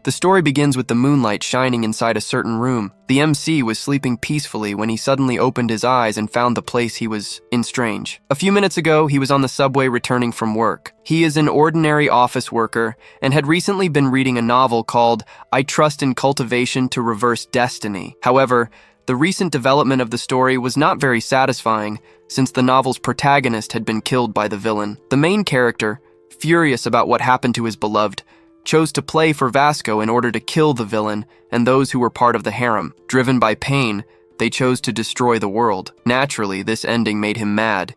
The story begins with the moonlight shining inside a certain room. The MC was sleeping peacefully when he suddenly opened his eyes and found the place he was in strange. A few minutes ago, he was on the subway returning from work. He is an ordinary office worker and had recently been reading a novel called I Trust in Cultivation to Reverse Destiny. However, the recent development of the story was not very satisfying since the novel's protagonist had been killed by the villain. The main character, furious about what happened to his beloved, chose to play for Vasco in order to kill the villain and those who were part of the harem. Driven by pain, they chose to destroy the world. Naturally, this ending made him mad.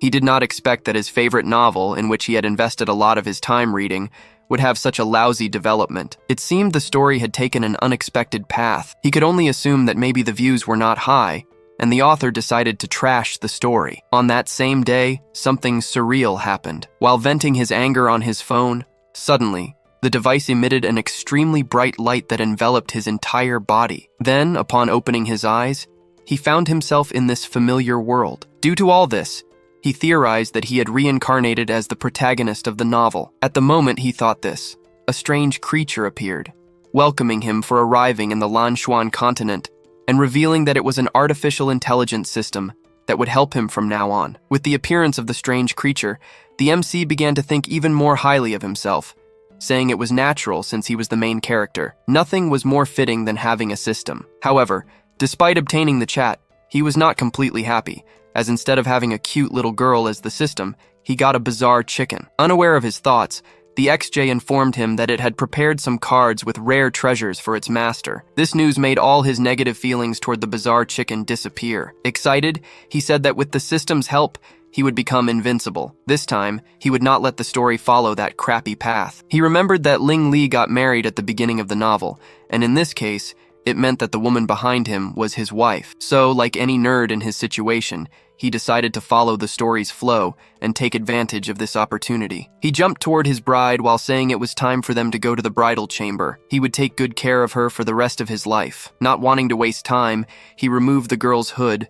He did not expect that his favorite novel, in which he had invested a lot of his time reading, would have such a lousy development. It seemed the story had taken an unexpected path. He could only assume that maybe the views were not high, and the author decided to trash the story. On that same day, something surreal happened. While venting his anger on his phone, suddenly, the device emitted an extremely bright light that enveloped his entire body. Then, upon opening his eyes, he found himself in this familiar world. Due to all this, he theorized that he had reincarnated as the protagonist of the novel. At the moment he thought this, a strange creature appeared, welcoming him for arriving in the Lanshuan continent and revealing that it was an artificial intelligence system that would help him from now on. With the appearance of the strange creature, the MC began to think even more highly of himself, saying it was natural since he was the main character. Nothing was more fitting than having a system. However, despite obtaining the chat, he was not completely happy, as instead of having a cute little girl as the system, he got a bizarre chicken. Unaware of his thoughts, the XJ informed him that it had prepared some cards with rare treasures for its master. This news made all his negative feelings toward the bizarre chicken disappear. Excited, he said that with the system's help, he would become invincible. This time, he would not let the story follow that crappy path. He remembered that Ling Li got married at the beginning of the novel, and in this case, it meant that the woman behind him was his wife. So, like any nerd in his situation, he decided to follow the story's flow and take advantage of this opportunity. He jumped toward his bride while saying it was time for them to go to the bridal chamber. He would take good care of her for the rest of his life. Not wanting to waste time, he removed the girl's hood,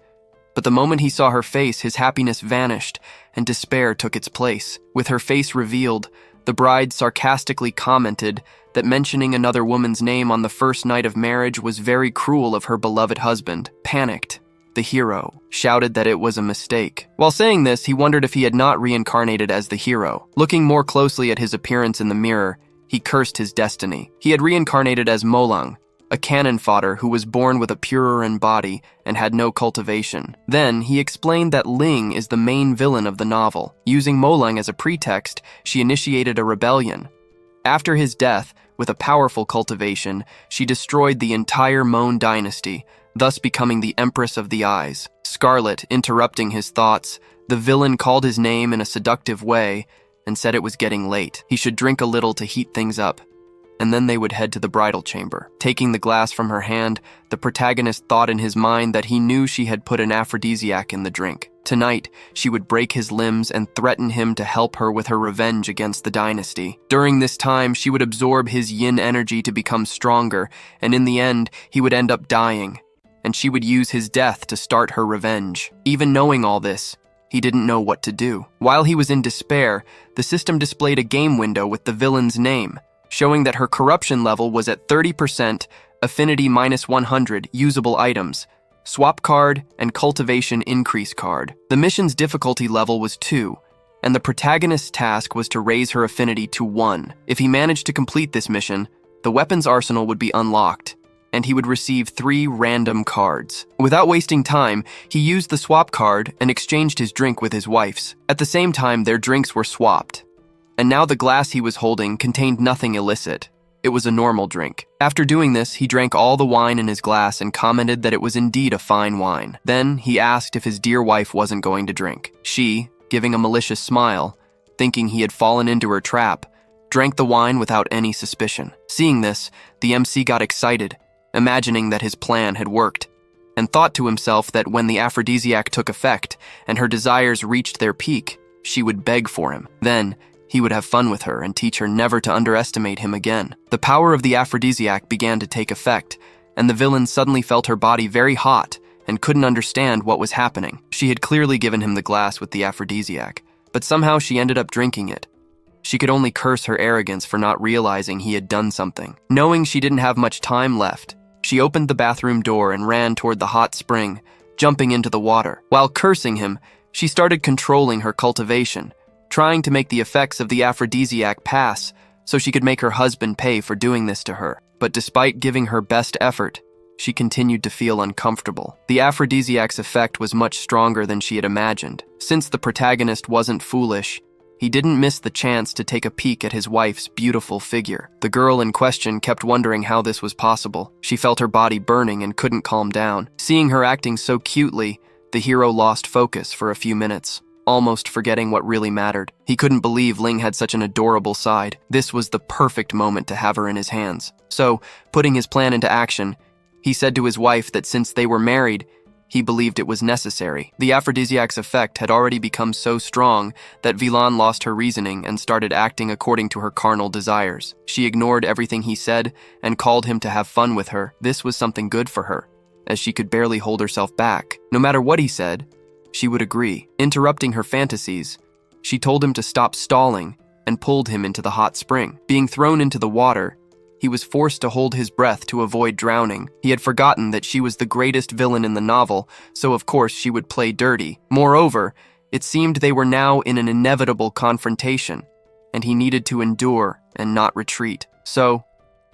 but the moment he saw her face, his happiness vanished and despair took its place. With her face revealed, the bride sarcastically commented that mentioning another woman's name on the first night of marriage was very cruel of her beloved husband. Panicked, the hero shouted that it was a mistake. While saying this, he wondered if he had not reincarnated as the hero. Looking more closely at his appearance in the mirror, he cursed his destiny. He had reincarnated as Molang, a cannon fodder who was born with a purer body and had no cultivation. Then, he explained that Ling is the main villain of the novel. Using Molang as a pretext, she initiated a rebellion. After his death, with a powerful cultivation, she destroyed the entire Mon dynasty, thus becoming the Empress of the Eyes. Scarlet, interrupting his thoughts, the villain called his name in a seductive way and said it was getting late. He should drink a little to heat things up, and then they would head to the bridal chamber. Taking the glass from her hand, the protagonist thought in his mind that he knew she had put an aphrodisiac in the drink. Tonight, she would break his limbs and threaten him to help her with her revenge against the dynasty. During this time, she would absorb his yin energy to become stronger, and in the end, he would end up dying, and she would use his death to start her revenge. Even knowing all this, he didn't know what to do. While he was in despair, the system displayed a game window with the villain's name, showing that her corruption level was at 30%, affinity -100, usable items, swap card, and cultivation increase card. The mission's difficulty level was 2, and the protagonist's task was to raise her affinity to 1. If he managed to complete this mission, the weapons arsenal would be unlocked, and he would receive 3 random cards. Without wasting time, he used the swap card and exchanged his drink with his wife's. At the same time, their drinks were swapped, and now the glass he was holding contained nothing illicit. It was a normal drink. After doing this, he drank all the wine in his glass and commented that it was indeed a fine wine. Then, he asked if his dear wife wasn't going to drink. She, giving a malicious smile, thinking he had fallen into her trap, drank the wine without any suspicion. Seeing this, the MC got excited, imagining that his plan had worked, and thought to himself that when the aphrodisiac took effect and her desires reached their peak, she would beg for him. Then, he would have fun with her and teach her never to underestimate him again. The power of the aphrodisiac began to take effect, and the villain suddenly felt her body very hot and couldn't understand what was happening. She had clearly given him the glass with the aphrodisiac, but somehow she ended up drinking it. She could only curse her arrogance for not realizing he had done something. Knowing she didn't have much time left, she opened the bathroom door and ran toward the hot spring, jumping into the water. While cursing him, she started controlling her cultivation, trying to make the effects of the aphrodisiac pass so she could make her husband pay for doing this to her. But despite giving her best effort, she continued to feel uncomfortable. The aphrodisiac's effect was much stronger than she had imagined. Since the protagonist wasn't foolish, he didn't miss the chance to take a peek at his wife's beautiful figure. The girl in question kept wondering how this was possible. She felt her body burning and couldn't calm down. Seeing her acting so cutely, the hero lost focus for a few minutes, almost forgetting what really mattered. He couldn't believe Ling had such an adorable side. This was the perfect moment to have her in his hands. So, putting his plan into action, he said to his wife that since they were married, he believed it was necessary. The aphrodisiac's effect had already become so strong that Vilan lost her reasoning and started acting according to her carnal desires. She ignored everything he said and called him to have fun with her. This was something good for her, as she could barely hold herself back. No matter what he said, she would agree. Interrupting her fantasies, she told him to stop stalling and pulled him into the hot spring. Being thrown into the water, he was forced to hold his breath to avoid drowning. He had forgotten that she was the greatest villain in the novel, so of course she would play dirty. Moreover, it seemed they were now in an inevitable confrontation, and he needed to endure and not retreat. So,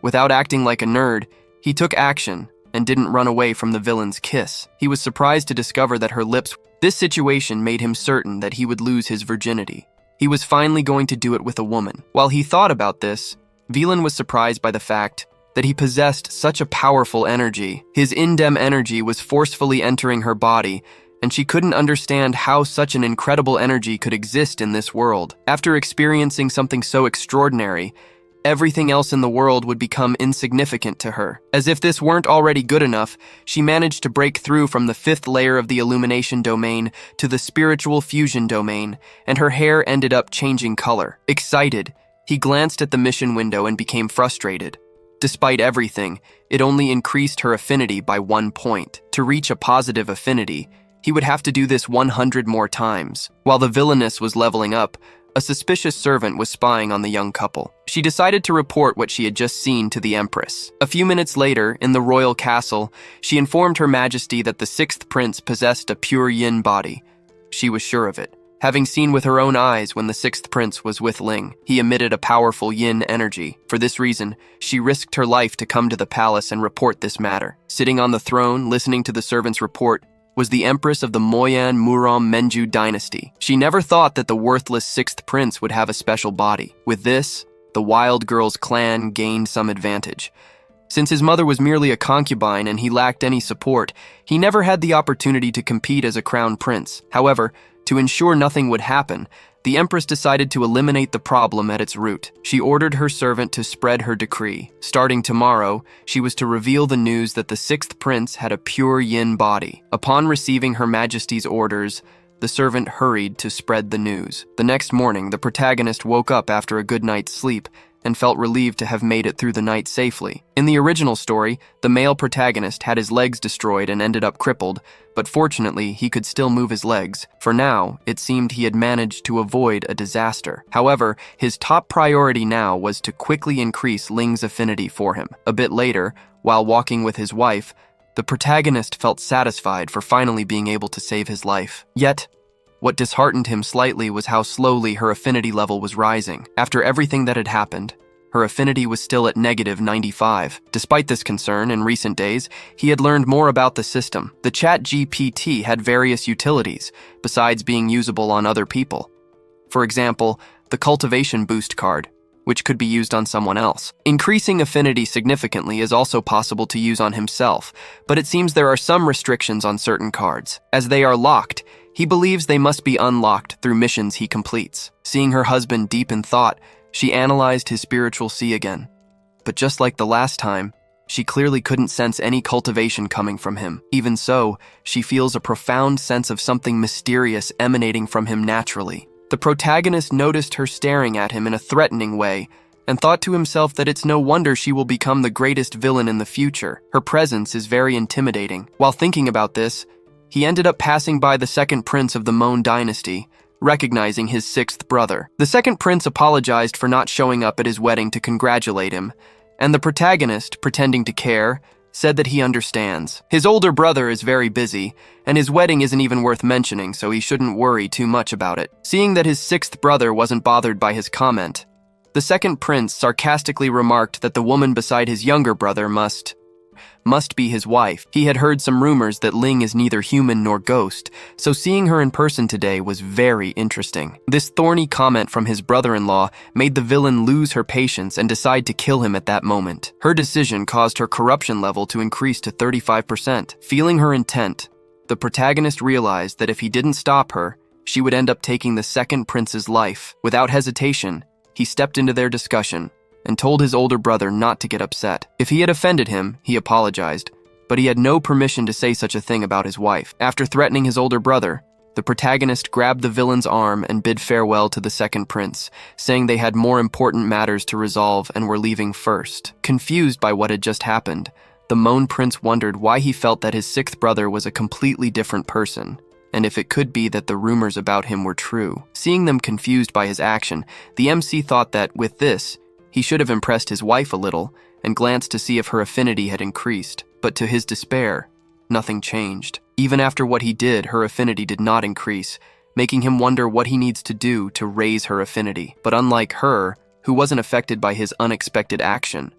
without acting like a nerd, he took action and didn't run away from the villain's kiss. He was surprised to discover that her lips... This situation made him certain that he would lose his virginity. He was finally going to do it with a woman. While he thought about this, Vilan was surprised by the fact that he possessed such a powerful energy. His indem energy was forcefully entering her body, and she couldn't understand how such an incredible energy could exist in this world. After experiencing something so extraordinary, everything else in the world would become insignificant to her. As if this weren't already good enough, she managed to break through from the 5th layer of the illumination domain to the spiritual fusion domain, and her hair ended up changing color. Excited, he glanced at the mission window and became frustrated. Despite everything, it only increased her affinity by 1 point. To reach a positive affinity, he would have to do this 100 more times. While the villainess was leveling up, a suspicious servant was spying on the young couple. She decided to report what she had just seen to the Empress. A few minutes later, in the royal castle, she informed Her Majesty that the 6th prince possessed a pure yin body. She was sure of it, having seen with her own eyes when the 6th prince was with Ling. He emitted a powerful yin energy. For this reason, she risked her life to come to the palace and report this matter. Sitting on the throne, listening to the servant's report, was the Empress of the Moyan Muram Menju dynasty. She never thought that the worthless 6th prince would have a special body. With this, the wild girl's clan gained some advantage. Since his mother was merely a concubine and he lacked any support, he never had the opportunity to compete as a crown prince. However, to ensure nothing would happen, the Empress decided to eliminate the problem at its root. She ordered her servant to spread her decree. Starting tomorrow, she was to reveal the news that the 6th prince had a pure yin body. Upon receiving Her Majesty's orders, the servant hurried to spread the news. The next morning, the protagonist woke up after a good night's sleep and felt relieved to have made it through the night safely. In the original story, the male protagonist had his legs destroyed and ended up crippled, but fortunately, he could still move his legs. For now, it seemed he had managed to avoid a disaster. However, his top priority now was to quickly increase Ling's affinity for him. A bit later, while walking with his wife, the protagonist felt satisfied for finally being able to save his life. Yet, what disheartened him slightly was how slowly her affinity level was rising. After everything that had happened, her affinity was still at -95. Despite this concern, in recent days, he had learned more about the system. The ChatGPT had various utilities, besides being usable on other people. For example, the cultivation boost card, which could be used on someone else. Increasing affinity significantly is also possible to use on himself, but it seems there are some restrictions on certain cards. As they are locked, he believes they must be unlocked through missions he completes. Seeing her husband deep in thought, she analyzed his spiritual sea again. But just like the last time, she clearly couldn't sense any cultivation coming from him. Even so, she feels a profound sense of something mysterious emanating from him naturally. The protagonist noticed her staring at him in a threatening way and thought to himself that it's no wonder she will become the greatest villain in the future. Her presence is very intimidating. While thinking about this, he ended up passing by the 2nd prince of the Mon dynasty, recognizing his sixth brother. The second prince apologized for not showing up at his wedding to congratulate him, and the protagonist, pretending to care, said that he understands. His older brother is very busy, and his wedding isn't even worth mentioning, so he shouldn't worry too much about it. Seeing that his sixth brother wasn't bothered by his comment, the second prince sarcastically remarked that the woman beside his younger brother must be his wife. He had heard some rumors that Ling is neither human nor ghost, so seeing her in person today was very interesting. This thorny comment from his brother-in-law made the villain lose her patience and decide to kill him at that moment. Her decision caused her corruption level to increase to 35%. Feeling her intent, the protagonist realized that if he didn't stop her, she would end up taking the second prince's life. Without hesitation, he stepped into their discussion and told his older brother not to get upset. If he had offended him, he apologized, but he had no permission to say such a thing about his wife. After threatening his older brother, the protagonist grabbed the villain's arm and bid farewell to the second prince, saying they had more important matters to resolve and were leaving first. Confused by what had just happened, the Moan Prince wondered why he felt that his sixth brother was a completely different person, and if it could be that the rumors about him were true. Seeing them confused by his action, the MC thought that, with this, he should have impressed his wife a little and glanced to see if her affinity had increased, but to his despair, nothing changed. Even after what he did, her affinity did not increase, making him wonder what he needs to do to raise her affinity. But unlike her, who wasn't affected by his unexpected action,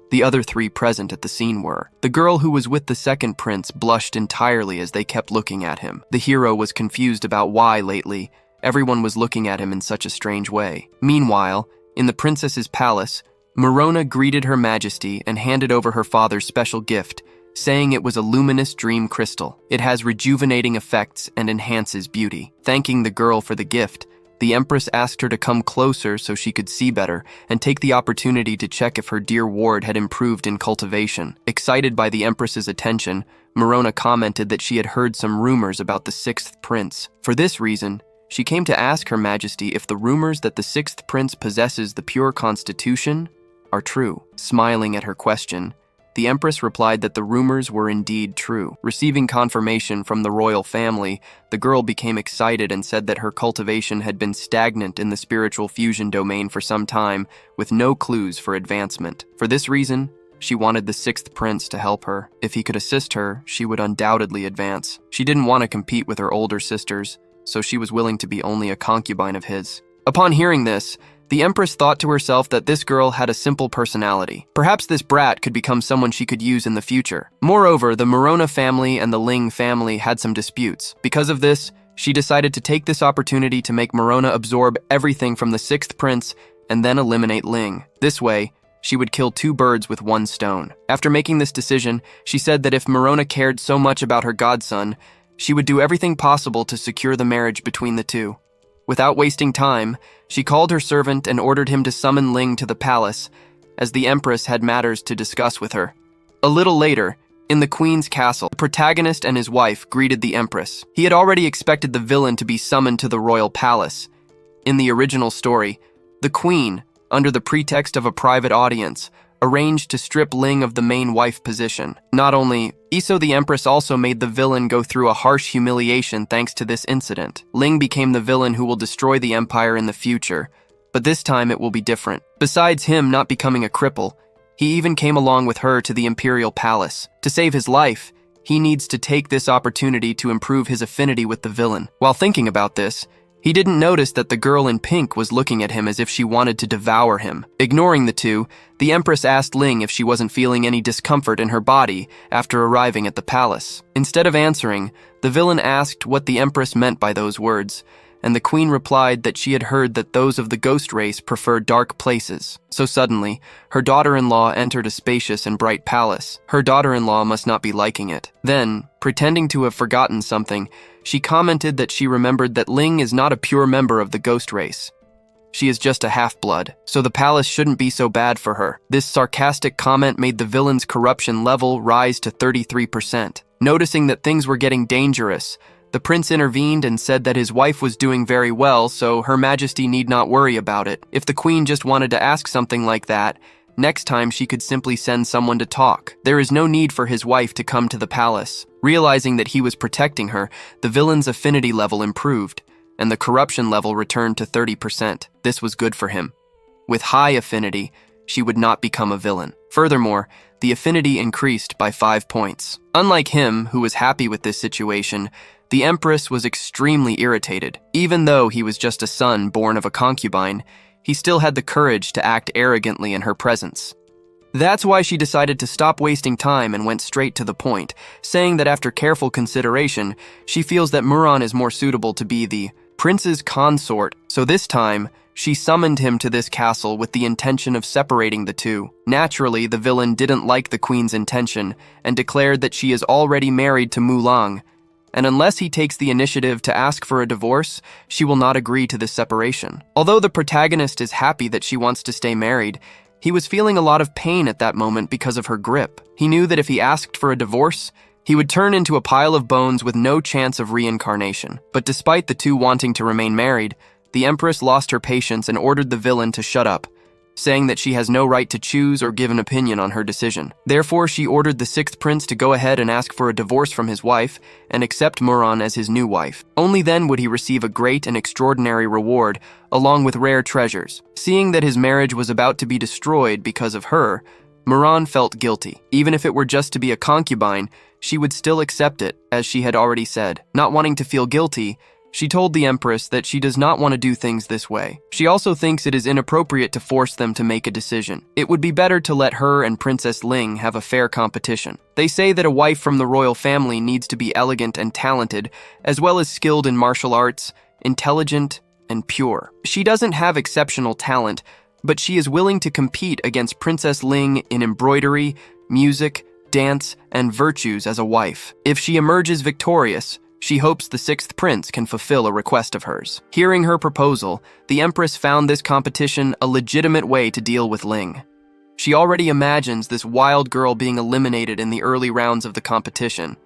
the other three present at the scene were. The girl who was with the second prince blushed entirely as they kept looking at him. The hero was confused about why, lately, everyone was looking at him in such a strange way. Meanwhile, in the princess's palace, Merona greeted her majesty and handed over her father's special gift, saying it was a luminous dream crystal. It has rejuvenating effects and enhances beauty. Thanking the girl for the gift, the empress asked her to come closer so she could see better and take the opportunity to check if her dear ward had improved in cultivation. Excited by the empress's attention, Merona commented that she had heard some rumors about the sixth prince. For this reason, she came to ask Her Majesty if the rumors that the sixth prince possesses the pure constitution are true. Smiling at her question, the Empress replied that the rumors were indeed true. Receiving confirmation from the royal family, the girl became excited and said that her cultivation had been stagnant in the spiritual fusion domain for some time, with no clues for advancement. For this reason, she wanted the sixth prince to help her. If he could assist her, she would undoubtedly advance. She didn't want to compete with her older sisters, so she was willing to be only a concubine of his. Upon hearing this, the Empress thought to herself that this girl had a simple personality. Perhaps this brat could become someone she could use in the future. Moreover, the Merona family and the Ling family had some disputes. Because of this, she decided to take this opportunity to make Merona absorb everything from the sixth prince and then eliminate Ling. This way, she would kill two birds with one stone. After making this decision, she said that if Merona cared so much about her godson, she would do everything possible to secure the marriage between the two. Without wasting time, she called her servant and ordered him to summon Ling to the palace, as the Empress had matters to discuss with her. A little later, in the Queen's castle, the protagonist and his wife greeted the Empress. He had already expected the villain to be summoned to the royal palace. In the original story, the Queen, under the pretext of a private audience, arranged to strip Ling of the main wife position. Not only, Iso the Empress also made the villain go through a harsh humiliation thanks to this incident. Ling became the villain who will destroy the empire in the future, but this time it will be different. Besides him not becoming a cripple, he even came along with her to the imperial palace. To save his life, he needs to take this opportunity to improve his affinity with the villain. While thinking about this, he didn't notice that the girl in pink was looking at him as if she wanted to devour him. Ignoring the two, the Empress asked Ling if she wasn't feeling any discomfort in her body after arriving at the palace. Instead of answering, the villain asked what the Empress meant by those words, and the Queen replied that she had heard that those of the ghost race prefer dark places. So suddenly, her daughter-in-law entered a spacious and bright palace. Her daughter-in-law must not be liking it. Then, pretending to have forgotten something, she commented that she remembered that Ling is not a pure member of the ghost race. She is just a half-blood, so the palace shouldn't be so bad for her. This sarcastic comment made the villain's corruption level rise to 33%. Noticing that things were getting dangerous, the prince intervened and said that his wife was doing very well, so Her Majesty need not worry about it. If the Queen just wanted to ask something like that, next time she could simply send someone to talk. There is no need for his wife to come to the palace. Realizing that he was protecting her, the villain's affinity level improved, and the corruption level returned to 30%. This was good for him. With high affinity, she would not become a villain. Furthermore, the affinity increased by 5 points. Unlike him, who was happy with this situation, the Empress was extremely irritated. Even though he was just a son born of a concubine, he still had the courage to act arrogantly in her presence. That's why she decided to stop wasting time and went straight to the point, saying that after careful consideration, she feels that Muran is more suitable to be the prince's consort, so this time, she summoned him to this castle with the intention of separating the two. Naturally, the villain didn't like the queen's intention and declared that she is already married to Mulan, and unless he takes the initiative to ask for a divorce, she will not agree to this separation. Although the protagonist is happy that she wants to stay married, he was feeling a lot of pain at that moment because of her grip. He knew that if he asked for a divorce, he would turn into a pile of bones with no chance of reincarnation. But despite the two wanting to remain married, the Empress lost her patience and ordered the villain to shut up, saying that she has no right to choose or give an opinion on her decision. Therefore, she ordered the sixth prince to go ahead and ask for a divorce from his wife and accept Muran as his new wife. Only then would he receive a great and extraordinary reward, along with rare treasures. Seeing that his marriage was about to be destroyed because of her, Muran felt guilty. Even if it were just to be a concubine, she would still accept it, as she had already said. Not wanting to feel guilty, she told the Empress that she does not want to do things this way. She also thinks it is inappropriate to force them to make a decision. It would be better to let her and Princess Ling have a fair competition. They say that a wife from the royal family needs to be elegant and talented, as well as skilled in martial arts, intelligent, and pure. She doesn't have exceptional talent, but she is willing to compete against Princess Ling in embroidery, music, dance, and virtues as a wife. If she emerges victorious, she hopes the sixth prince can fulfill a request of hers. Hearing her proposal, the Empress found this competition a legitimate way to deal with Ling. She already imagines this wild girl being eliminated in the early rounds of the competition.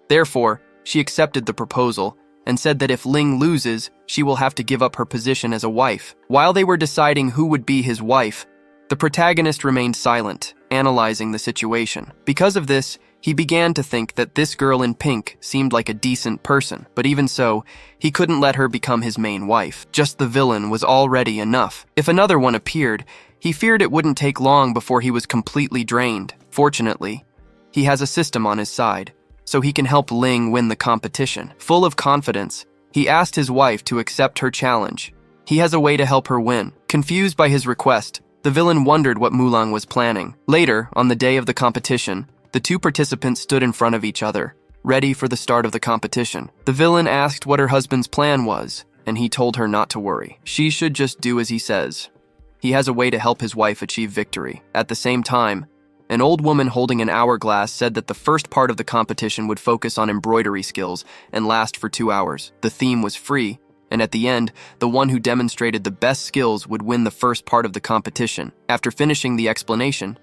Therefore, she accepted the proposal and said that if Ling loses, she will have to give up her position as a wife. While they were deciding who would be his wife, the protagonist remained silent, analyzing the situation. Because of this, he began to think that this girl in pink seemed like a decent person, but even so, he couldn't let her become his main wife. Just the villain was already enough. If another one appeared, he feared it wouldn't take long before he was completely drained. Fortunately, he has a system on his side, so he can help Ling win the competition. Full of confidence, he asked his wife to accept her challenge. He has a way to help her win. Confused by his request, the villain wondered what Mulan was planning. Later, on the day of the competition, the two participants stood in front of each other, ready for the start of the competition. The villain asked what her husband's plan was, and he told her not to worry. She should just do as he says. He has a way to help his wife achieve victory. At the same time, an old woman holding an hourglass said that the first part of the competition would focus on embroidery skills and last for 2 hours. The theme was free, and at the end, the one who demonstrated the best skills would win the first part of the competition. After finishing the explanation,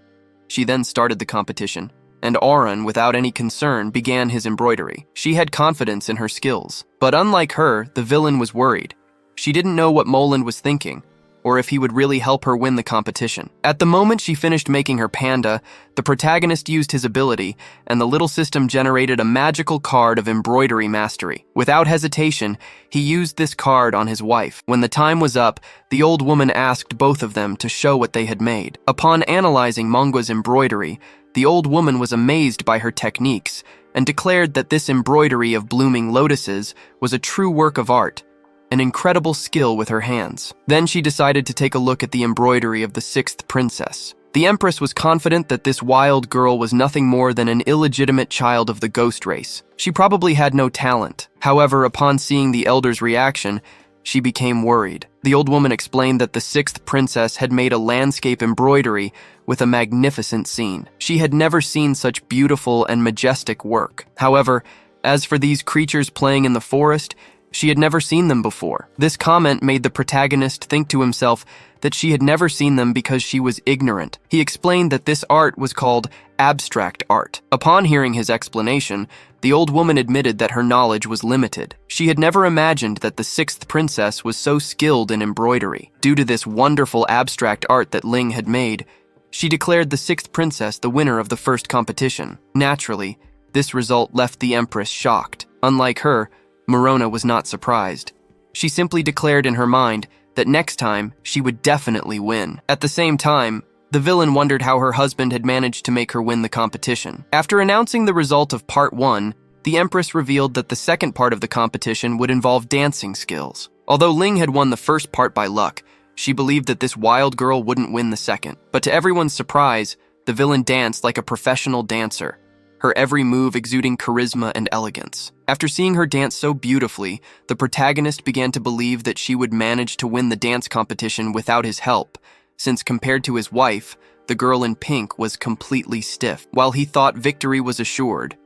she then started the competition, and Auron, without any concern, began his embroidery. She had confidence in her skills. But unlike her, the villain was worried. She didn't know what Moland was thinking, or if he would really help her win the competition. At the moment she finished making her panda, the protagonist used his ability, and the little system generated a magical card of embroidery mastery. Without hesitation, he used this card on his wife. When the time was up, the old woman asked both of them to show what they had made. Upon analyzing Manga's embroidery, the old woman was amazed by her techniques and declared that this embroidery of blooming lotuses was a true work of art, an incredible skill with her hands. Then she decided to take a look at the embroidery of the sixth princess. The Empress was confident that this wild girl was nothing more than an illegitimate child of the ghost race. She probably had no talent. However, upon seeing the elder's reaction, she became worried. The old woman explained that the sixth princess had made a landscape embroidery with a magnificent scene. She had never seen such beautiful and majestic work. However, as for these creatures playing in the forest, she had never seen them before. This comment made the protagonist think to himself that she had never seen them because she was ignorant. He explained that this art was called abstract art. Upon hearing his explanation, the old woman admitted that her knowledge was limited. She had never imagined that the sixth princess was so skilled in embroidery. Due to this wonderful abstract art that Ling had made, she declared the sixth princess the winner of the first competition. Naturally, this result left the Empress shocked. Unlike her, Morona was not surprised. She simply declared in her mind that next time she would definitely win. At the same time, the villain wondered how her husband had managed to make her win the competition. After announcing the result of Part 1, the Empress revealed that the second part of the competition would involve dancing skills. Although Ling had won the first part by luck, she believed that this wild girl wouldn't win the second. But to everyone's surprise, the villain danced like a professional dancer, her every move exuding charisma and elegance. After seeing her dance so beautifully, the protagonist began to believe that she would manage to win the dance competition without his help, since compared to his wife, the girl in pink was completely stiff. While he thought victory was assured,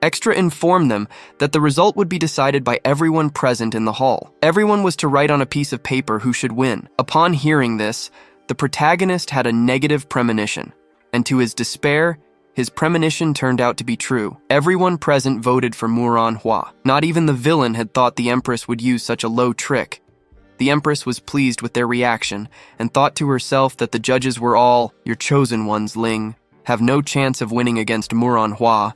Extra informed them that the result would be decided by everyone present in the hall. Everyone was to write on a piece of paper who should win. Upon hearing this, the protagonist had a negative premonition, and to his despair, his premonition turned out to be true. Everyone present voted for Manhwa. Not even the villain had thought the Empress would use such a low trick. The Empress was pleased with their reaction and thought to herself that the judges were all, "Your chosen ones, Ling, have no chance of winning against Manhwa,"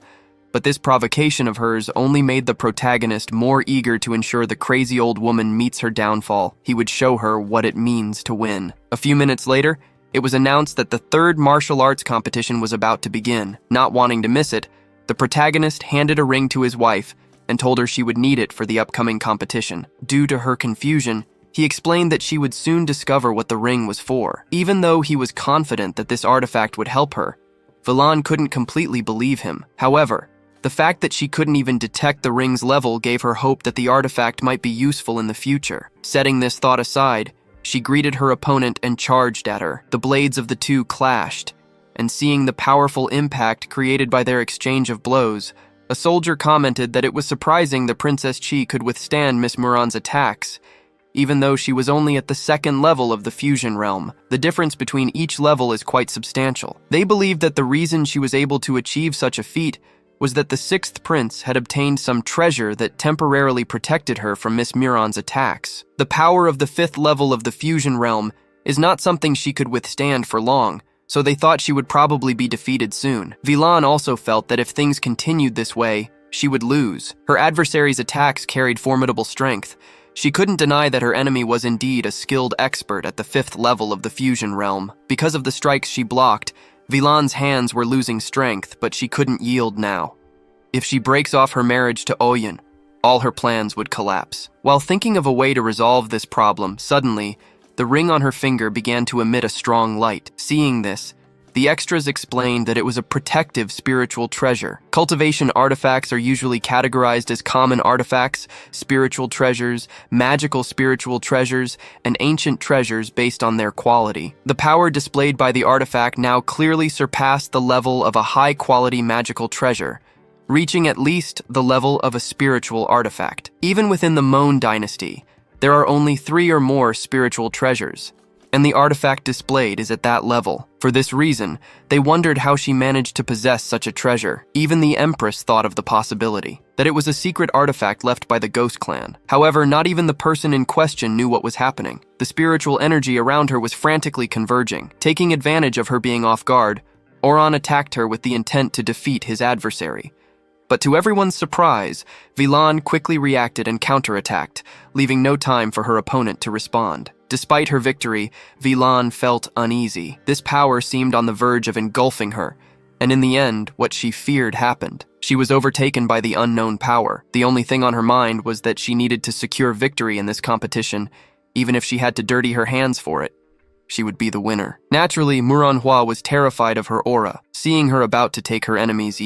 but this provocation of hers only made the protagonist more eager to ensure the crazy old woman meets her downfall. He would show her what it means to win. A few minutes later, it was announced that the third martial arts competition was about to begin. Not wanting to miss it, the protagonist handed a ring to his wife and told her she would need it for the upcoming competition. Due to her confusion, he explained that she would soon discover what the ring was for. Even though he was confident that this artifact would help her, Vilan couldn't completely believe him. However, the fact that she couldn't even detect the ring's level gave her hope that the artifact might be useful in the future. Setting this thought aside, she greeted her opponent and charged at her. The blades of the two clashed, and seeing the powerful impact created by their exchange of blows, a soldier commented that it was surprising the Princess Chi could withstand Miss Muran's attacks, even though she was only at the second level of the fusion realm. The difference between each level is quite substantial. They believed that the reason she was able to achieve such a feat was that the sixth prince had obtained some treasure that temporarily protected her from Miss Muran's attacks. The power of the fifth level of the fusion realm is not something she could withstand for long, so they thought she would probably be defeated soon. Vilan also felt that if things continued this way, she would lose. Her adversary's attacks carried formidable strength. She couldn't deny that her enemy was indeed a skilled expert at the fifth level of the fusion realm. Because of the strikes she blocked, Vilan's hands were losing strength, but she couldn't yield now. If she breaks off her marriage to Oyen, all her plans would collapse. While thinking of a way to resolve this problem, suddenly, the ring on her finger began to emit a strong light. Seeing this, the extras explained that it was a protective spiritual treasure. Cultivation artifacts are usually categorized as common artifacts, spiritual treasures, magical spiritual treasures, and ancient treasures based on their quality. The power displayed by the artifact now clearly surpassed the level of a high-quality magical treasure, reaching at least the level of a spiritual artifact. Even within the Mon dynasty, there are only 3 or more spiritual treasures, and the artifact displayed is at that level. For this reason, they wondered how she managed to possess such a treasure. Even the Empress thought of the possibility that it was a secret artifact left by the Ghost Clan. However, not even the person in question knew what was happening. The spiritual energy around her was frantically converging. Taking advantage of her being off guard, Oran attacked her with the intent to defeat his adversary. But to everyone's surprise, Vilan quickly reacted and counterattacked, leaving no time for her opponent to respond. Despite her victory, Vilan felt uneasy. This power seemed on the verge of engulfing her, and in the end, what she feared happened. She was overtaken by the unknown power. The only thing on her mind was that she needed to secure victory in this competition, even if she had to dirty her hands for it. She would be the winner. Naturally, Manhwa was terrified of her aura. Seeing her about to take her enemy's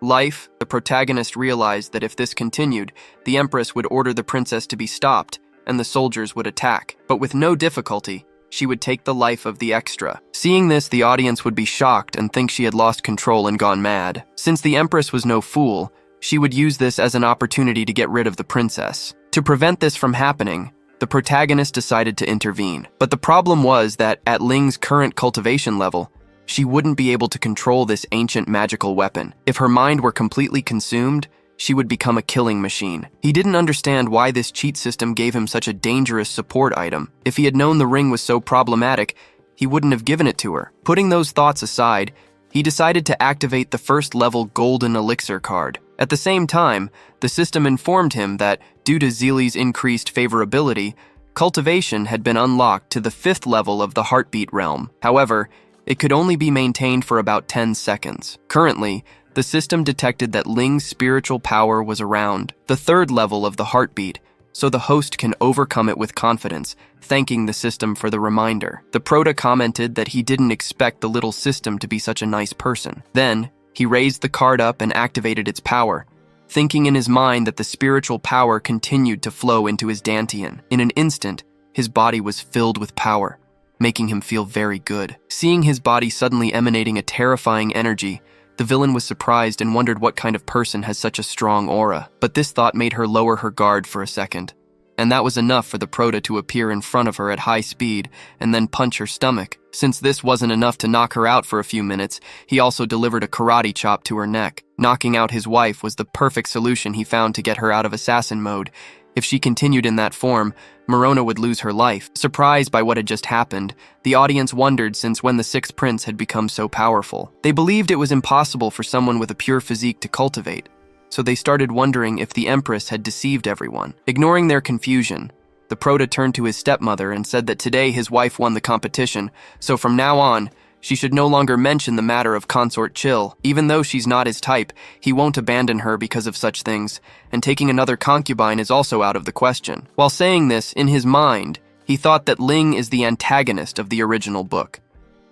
life, the protagonist realized that if this continued, the Empress would order the princess to be stopped, and the soldiers would attack. But with no difficulty, she would take the life of the extra. Seeing this, the audience would be shocked and think she had lost control and gone mad. Since the Empress was no fool, she would use this as an opportunity to get rid of the princess. To prevent this from happening, the protagonist decided to intervene. But the problem was that at Ling's current cultivation level, she wouldn't be able to control this ancient magical weapon. If her mind were completely consumed, she would become a killing machine. He didn't understand why this cheat system gave him such a dangerous support item. If he had known the ring was so problematic, he wouldn't have given it to her. Putting those thoughts aside, he decided to activate the first level golden elixir card. At the same time, the system informed him that, due to Zeely's increased favorability, cultivation had been unlocked to the 5th level of the heartbeat realm. However, it could only be maintained for about 10 seconds. Currently, the system detected that Ling's spiritual power was around the 3rd level of the heartbeat, so the host can overcome it with confidence, thanking the system for the reminder. The Proto commented that he didn't expect the little system to be such a nice person. Then, he raised the card up and activated its power, thinking in his mind that the spiritual power continued to flow into his dantian. In an instant, his body was filled with power, making him feel very good. Seeing his body suddenly emanating a terrifying energy, the villain was surprised and wondered what kind of person has such a strong aura. But this thought made her lower her guard for a second. And that was enough for the Proto to appear in front of her at high speed and then punch her stomach. Since this wasn't enough to knock her out for a few minutes, he also delivered a karate chop to her neck. Knocking out his wife was the perfect solution he found to get her out of assassin mode. If she continued in that form, Morona would lose her life. Surprised by what had just happened, the audience wondered since when the 6th prince had become so powerful. They believed it was impossible for someone with a pure physique to cultivate, so they started wondering if the Empress had deceived everyone. Ignoring their confusion, the Proto turned to his stepmother and said that today his wife won the competition, so from now on, she should no longer mention the matter of consort Chill. Even though she's not his type, he won't abandon her because of such things, and taking another concubine is also out of the question. While saying this, in his mind, he thought that Ling is the antagonist of the original book.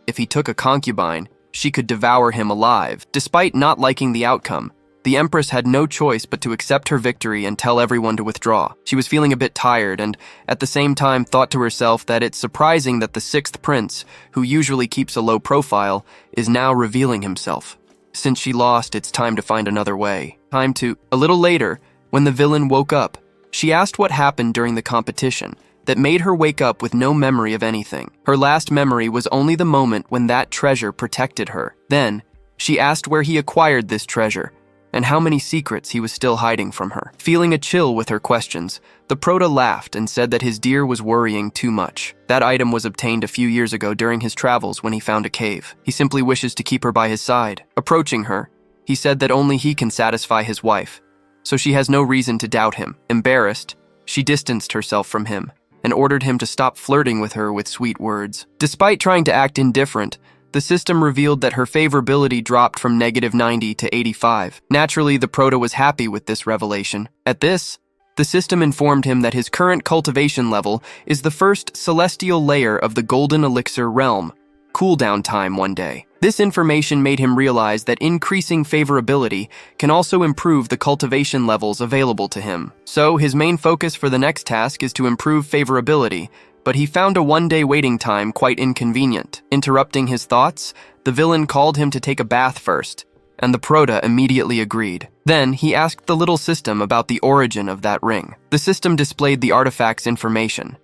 If he took a concubine, she could devour him alive. Despite not liking the outcome, the Empress had no choice but to accept her victory and tell everyone to withdraw. She was feeling a bit tired and, at the same time, thought to herself that it's surprising that the 6th prince, who usually keeps a low profile, is now revealing himself. Since she lost, it's time to find another way. A little later, when the villain woke up, she asked what happened during the competition that made her wake up with no memory of anything. Her last memory was only the moment when that treasure protected her. Then, she asked where he acquired this treasure, and how many secrets he was still hiding from her. Feeling a chill with her questions, the Proto laughed and said that his deer was worrying too much. That item was obtained a few years ago during his travels when he found a cave. He simply wishes to keep her by his side. Approaching her, he said that only he can satisfy his wife, so she has no reason to doubt him. Embarrassed, she distanced herself from him and ordered him to stop flirting with her with sweet words. Despite trying to act indifferent, the system revealed that her favorability dropped from -90 to 85. Naturally, the Proto was happy with this revelation. At this, the system informed him that his current cultivation level is the first celestial layer of the Golden Elixir realm, cooldown time 1 day. This information made him realize that increasing favorability can also improve the cultivation levels available to him. So, his main focus for the next task is to improve favorability, but he found a 1-day waiting time quite inconvenient. Interrupting his thoughts, the villain called him to take a bath first, and the Proto immediately agreed. Then, he asked the little system about the origin of that ring. The system displayed the artifact's information.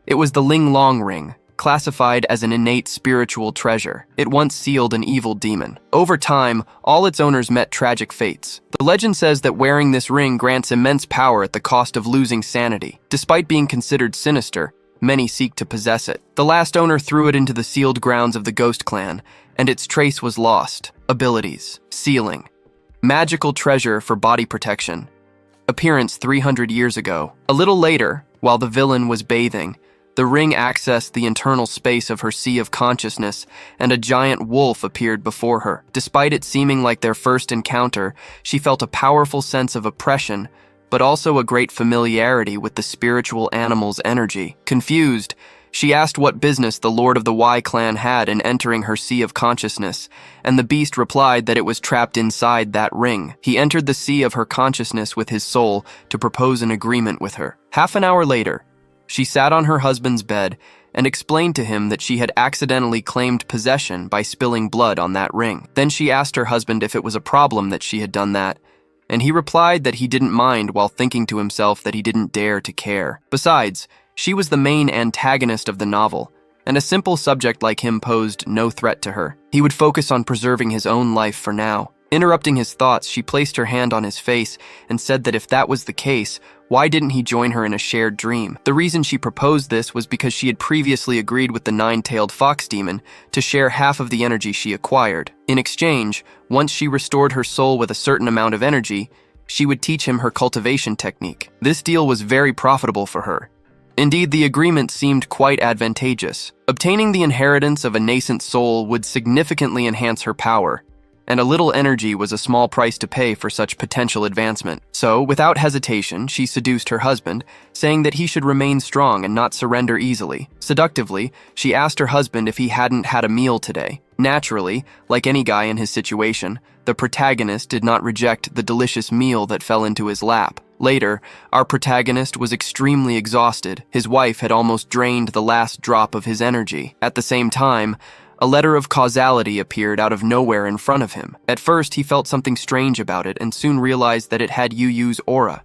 It was the Ling Long ring, classified as an innate spiritual treasure. It once sealed an evil demon. Over time, all its owners met tragic fates. The legend says that wearing this ring grants immense power at the cost of losing sanity. Despite being considered sinister, many seek to possess it. The last owner threw it into the sealed grounds of the Ghost Clan, and its trace was lost. Abilities: sealing, magical treasure for body protection. Appearance 300 years ago. A little later, while the villain was bathing, the ring accessed the internal space of her sea of consciousness, and a giant wolf appeared before her. Despite it seeming like their first encounter, she felt a powerful sense of oppression, but also a great familiarity with the spiritual animal's energy. Confused, she asked what business the Lord of the Y clan had in entering her sea of consciousness, and the beast replied that it was trapped inside that ring. He entered the sea of her consciousness with his soul to propose an agreement with her. Half an hour later, she sat on her husband's bed and explained to him that she had accidentally claimed possession by spilling blood on that ring. Then she asked her husband if it was a problem that she had done that, and he replied that he didn't mind while thinking to himself that he didn't dare to care. Besides, she was the main antagonist of the novel, and a simple subject like him posed no threat to her. He would focus on preserving his own life for now. Interrupting his thoughts, she placed her hand on his face and said that if that was the case, Why didn't he join her in a shared dream? The reason she proposed this was because she had previously agreed with the nine-tailed fox demon to share half of the energy she acquired. In exchange, once she restored her soul with a certain amount of energy, she would teach him her cultivation technique. This deal was very profitable for her. Indeed, the agreement seemed quite advantageous. Obtaining the inheritance of a nascent soul would significantly enhance her power, and a little energy was a small price to pay for such potential advancement. So, without hesitation, she seduced her husband, saying that he should remain strong and not surrender easily. Seductively, she asked her husband if he hadn't had a meal today. Naturally, like any guy in his situation, the protagonist did not reject the delicious meal that fell into his lap. Later, our protagonist was extremely exhausted. His wife had almost drained the last drop of his energy. At the same time, a letter of causality appeared out of nowhere in front of him. At first, he felt something strange about it and soon realized that it had Yu Yu's aura,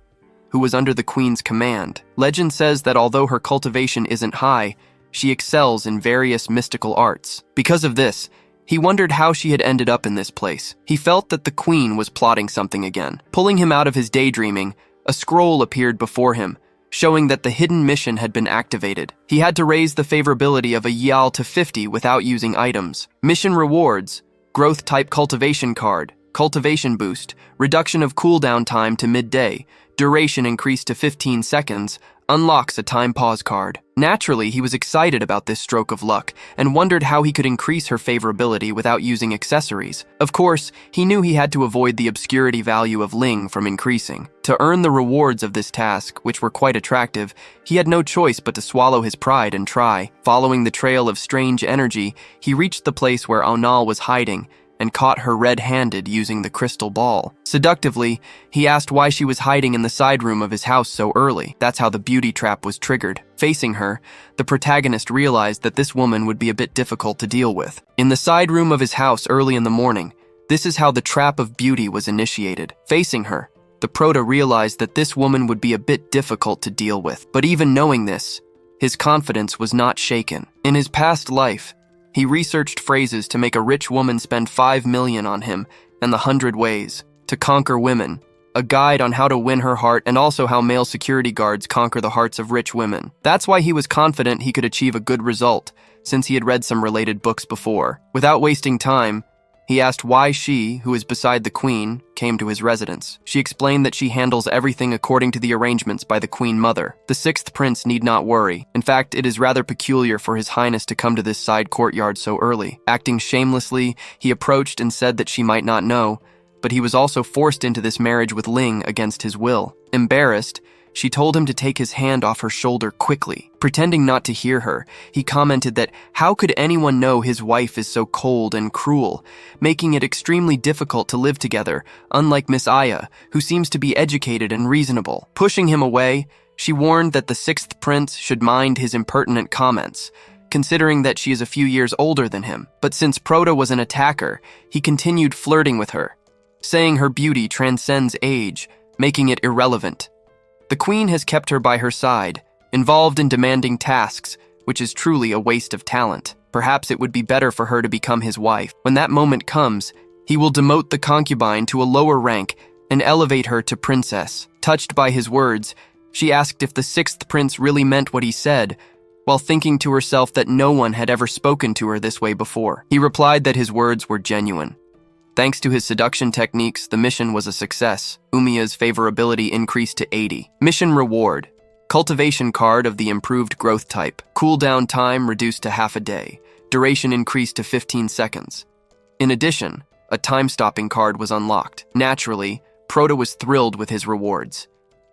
who was under the queen's command. Legend says that although her cultivation isn't high, she excels in various mystical arts. Because of this, he wondered how she had ended up in this place. He felt that the queen was plotting something again. Pulling him out of his daydreaming, a scroll appeared before him, showing that the hidden mission had been activated. He had to raise the favorability of a Yal to 50 without using items. Mission rewards: growth type cultivation card, cultivation boost, reduction of cooldown time to midday, duration increased to 15 seconds, unlocks a time pause card. Naturally, he was excited about this stroke of luck and wondered how he could increase her favorability without using accessories. Of course, he knew he had to avoid the obscurity value of Ling from increasing. To earn the rewards of this task, which were quite attractive, he had no choice but to swallow his pride and try. Following the trail of strange energy, he reached the place where Aonal was hiding and caught her red-handed using the crystal ball. Seductively, he asked why she was hiding in the side room of his house so early. That's how the beauty trap was triggered. Facing her, the protagonist realized that this woman would be a bit difficult to deal with. In the side room of his house early in the morning, this is how the trap of beauty was initiated. Facing her, the prota realized that this woman would be a bit difficult to deal with. But even knowing this, his confidence was not shaken. In his past life, he researched phrases to make a rich woman spend 5 million on him and the 100 ways to conquer women, a guide on how to win her heart and also how male security guards conquer the hearts of rich women. That's why he was confident he could achieve a good result, since he had read some related books before. Without wasting time, he asked why she, who is beside the queen, came to his residence. She explained that she handles everything according to the arrangements by the queen mother. The 6th prince need not worry. In fact, it is rather peculiar for his highness to come to this side courtyard so early. Acting shamelessly, he approached and said that she might not know, but he was also forced into this marriage with Ling against his will. Embarrassed, she told him to take his hand off her shoulder quickly. Pretending not to hear her, he commented that how could anyone know his wife is so cold and cruel, making it extremely difficult to live together, unlike Miss Aya, who seems to be educated and reasonable. Pushing him away, she warned that the 6th prince should mind his impertinent comments, considering that she is a few years older than him. But since Prota was an attacker, he continued flirting with her, saying her beauty transcends age, making it irrelevant. The queen has kept her by her side, involved in demanding tasks, which is truly a waste of talent. Perhaps it would be better for her to become his wife. When that moment comes, he will demote the concubine to a lower rank and elevate her to princess. Touched by his words, she asked if the 6th prince really meant what he said, while thinking to herself that no one had ever spoken to her this way before. He replied that his words were genuine. Thanks to his seduction techniques, the mission was a success. Umiya's favorability increased to 80. Mission reward: cultivation card of the improved growth type. Cooldown time reduced to half a day. Duration increased to 15 seconds. In addition, a time-stopping card was unlocked. Naturally, Prota was thrilled with his rewards.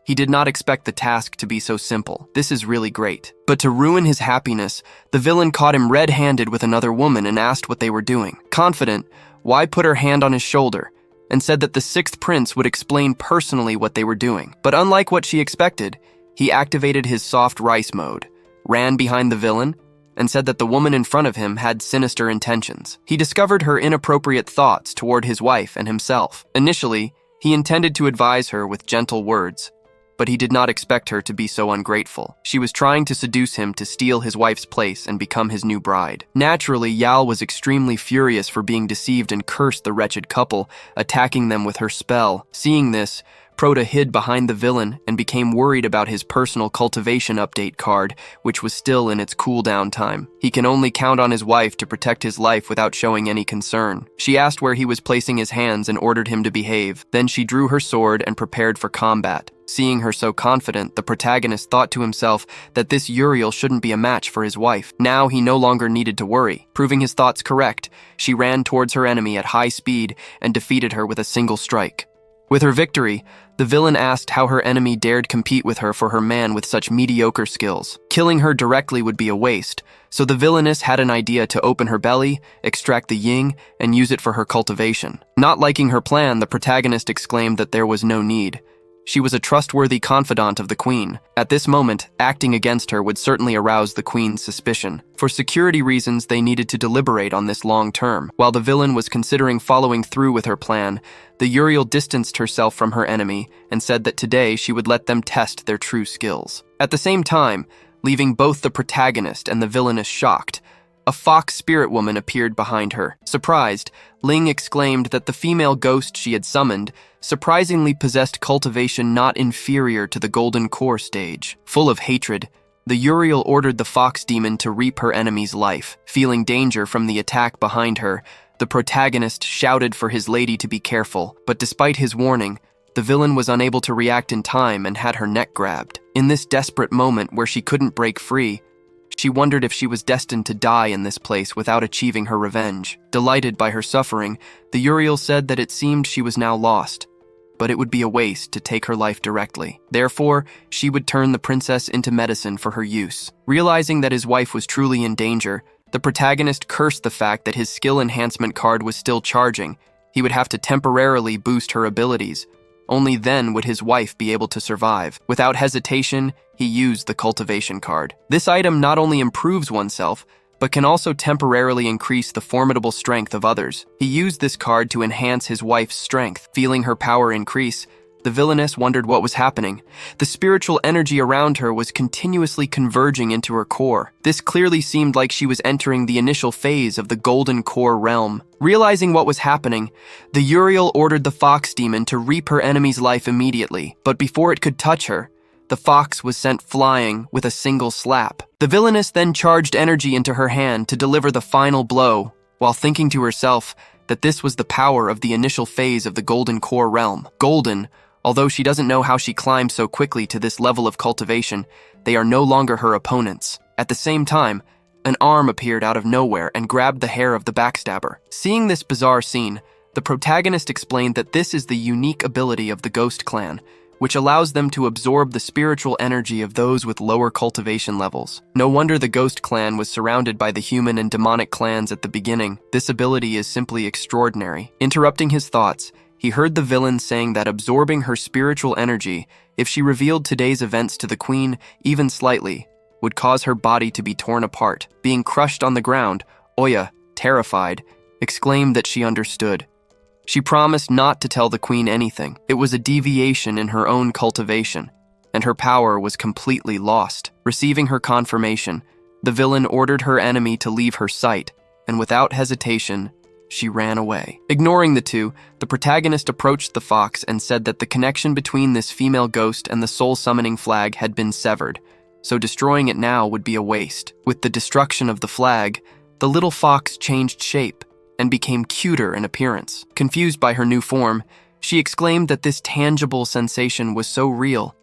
He did not expect the task to be so simple. This is really great. But to ruin his happiness, the villain caught him red-handed with another woman and asked what they were doing. Confident, Wai put her hand on his shoulder and said that the 6th prince would explain personally what they were doing. But unlike what she expected, he activated his soft rice mode, ran behind the villain, and said that the woman in front of him had sinister intentions. He discovered her inappropriate thoughts toward his wife and himself. Initially, he intended to advise her with gentle words, but he did not expect her to be so ungrateful. She was trying to seduce him to steal his wife's place and become his new bride. Naturally, Yao was extremely furious for being deceived and cursed the wretched couple, attacking them with her spell. Seeing this, Prota hid behind the villain and became worried about his personal cultivation update card, which was still in its cooldown time. He can only count on his wife to protect his life without showing any concern. She asked where he was placing his hands and ordered him to behave. Then she drew her sword and prepared for combat. Seeing her so confident, the protagonist thought to himself that this Uriel shouldn't be a match for his wife. Now he no longer needed to worry. Proving his thoughts correct, she ran towards her enemy at high speed and defeated her with a single strike. With her victory, the villain asked how her enemy dared compete with her for her man with such mediocre skills. Killing her directly would be a waste, so the villainess had an idea to open her belly, extract the yin, and use it for her cultivation. Not liking her plan, the protagonist exclaimed that there was no need. She was a trustworthy confidant of the queen. At this moment, acting against her would certainly arouse the queen's suspicion. For security reasons, they needed to deliberate on this long term. While the villain was considering following through with her plan, the Uriel distanced herself from her enemy and said that today she would let them test their true skills. At the same time, leaving both the protagonist and the villainess shocked, a fox spirit woman appeared behind her. Surprised, Ling exclaimed that the female ghost she had summoned surprisingly possessed cultivation not inferior to the golden core stage. Full of hatred, the Uriel ordered the fox demon to reap her enemy's life. Feeling danger from the attack behind her, the protagonist shouted for his lady to be careful, but despite his warning, the villain was unable to react in time and had her neck grabbed. In this desperate moment where she couldn't break free, she wondered if she was destined to die in this place without achieving her revenge. Delighted by her suffering, the Uriel said that it seemed she was now lost, but it would be a waste to take her life directly. Therefore, she would turn the princess into medicine for her use. Realizing that his wife was truly in danger, the protagonist cursed the fact that his skill enhancement card was still charging. He would have to temporarily boost her abilities. Only then would his wife be able to survive. Without hesitation, he used the cultivation card. This item not only improves oneself, but can also temporarily increase the formidable strength of others. He used this card to enhance his wife's strength. Feeling her power increase, the villainess wondered what was happening. The spiritual energy around her was continuously converging into her core. This clearly seemed like she was entering the initial phase of the golden core realm. Realizing what was happening, the Uriel ordered the fox demon to reap her enemy's life immediately, but before it could touch her, the fox was sent flying with a single slap. The villainess then charged energy into her hand to deliver the final blow, while thinking to herself that this was the power of the initial phase of the golden core realm. Golden, although she doesn't know how she climbed so quickly to this level of cultivation, they are no longer her opponents. At the same time, an arm appeared out of nowhere and grabbed the hair of the backstabber. Seeing this bizarre scene, the protagonist explained that this is the unique ability of the Ghost Clan, which allows them to absorb the spiritual energy of those with lower cultivation levels. No wonder the Ghost Clan was surrounded by the human and demonic clans at the beginning. This ability is simply extraordinary. Interrupting his thoughts, he heard the villain saying that absorbing her spiritual energy, if she revealed today's events to the queen even slightly, would cause her body to be torn apart. Being crushed on the ground, Oya, terrified, exclaimed that she understood. She promised not to tell the queen anything. It was a deviation in her own cultivation, and her power was completely lost. Receiving her confirmation, the villain ordered her enemy to leave her sight, and without hesitation, she ran away. Ignoring the two, the protagonist approached the fox and said that the connection between this female ghost and the soul-summoning flag had been severed, so destroying it now would be a waste. With the destruction of the flag, the little fox changed shape and became cuter in appearance. Confused by her new form, she exclaimed that this tangible sensation was so real,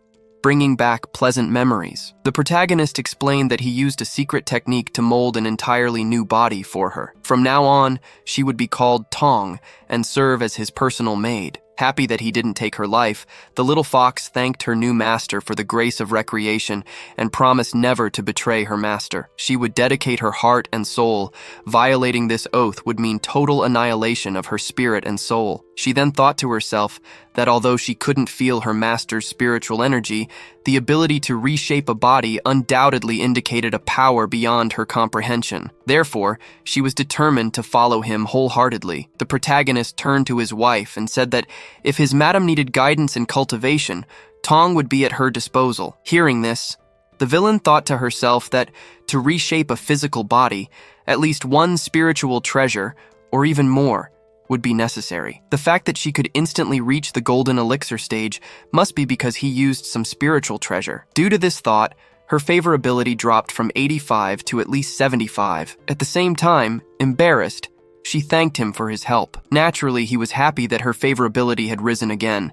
bringing back pleasant memories. The protagonist explained that he used a secret technique to mold an entirely new body for her. From now on, she would be called Tong and serve as his personal maid. Happy that he didn't take her life, the little fox thanked her new master for the grace of recreation and promised never to betray her master. She would dedicate her heart and soul. Violating this oath would mean total annihilation of her spirit and soul. She then thought to herself that although she couldn't feel her master's spiritual energy, the ability to reshape a body undoubtedly indicated a power beyond her comprehension. Therefore, she was determined to follow him wholeheartedly. The protagonist turned to his wife and said that if his madam needed guidance in cultivation, Tong would be at her disposal. Hearing this, the villain thought to herself that to reshape a physical body, at least one spiritual treasure, or even more, would be necessary. The fact that she could instantly reach the golden elixir stage must be because he used some spiritual treasure. Due to this thought, her favorability dropped from 85 to at least 75. At the same time, embarrassed, she thanked him for his help. Naturally, he was happy that her favorability had risen again.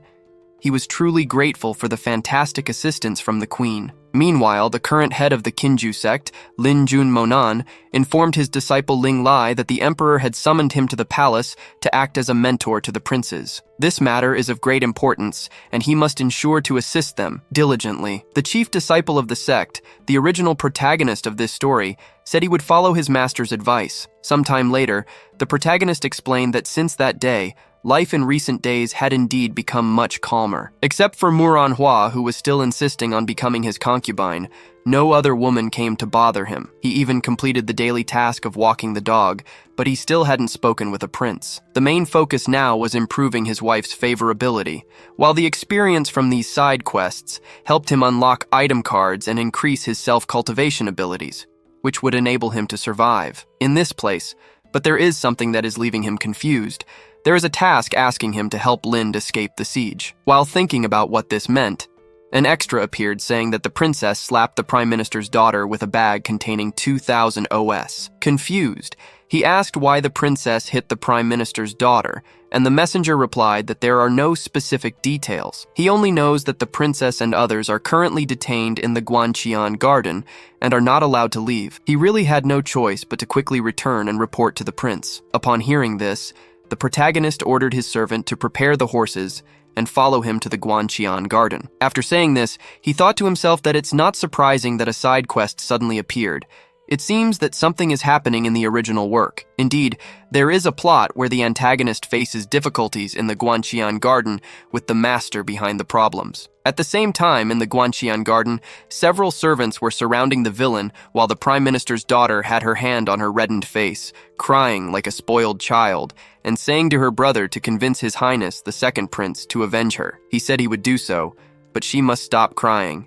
He was truly grateful for the fantastic assistance from the queen. Meanwhile, the current head of the Kinju sect, Lin Jun Monan, informed his disciple Ling Lai that the emperor had summoned him to the palace to act as a mentor to the princes. This matter is of great importance, and he must ensure to assist them diligently. The chief disciple of the sect, the original protagonist of this story, said he would follow his master's advice. Sometime later, the protagonist explained that since that day, life in recent days had indeed become much calmer. Except for Muranhua, who was still insisting on becoming his concubine, no other woman came to bother him. He even completed the daily task of walking the dog, but he still hadn't spoken with a prince. The main focus now was improving his wife's favorability, while the experience from these side quests helped him unlock item cards and increase his self-cultivation abilities, which would enable him to survive. In this place, but there is something that is leaving him confused. There is a task asking him to help Lind escape the siege. While thinking about what this meant, an extra appeared saying that the princess slapped the prime minister's daughter with a bag containing 2,000 OS. Confused, he asked why the princess hit the prime minister's daughter, and the messenger replied that there are no specific details. He only knows that the princess and others are currently detained in the Guanqian garden and are not allowed to leave. He really had no choice but to quickly return and report to the prince. Upon hearing this, the protagonist ordered his servant to prepare the horses and follow him to the Guanqian garden. After saying this, he thought to himself that it's not surprising that a side quest suddenly appeared. It seems that something is happening in the original work. Indeed, there is a plot where the antagonist faces difficulties in the Guanqian garden with the master behind the problems. At the same time, in the Guanqian garden, several servants were surrounding the villain while the prime minister's daughter had her hand on her reddened face, crying like a spoiled child, and saying to her brother to convince His Highness, the second prince, to avenge her. He said he would do so, but she must stop crying.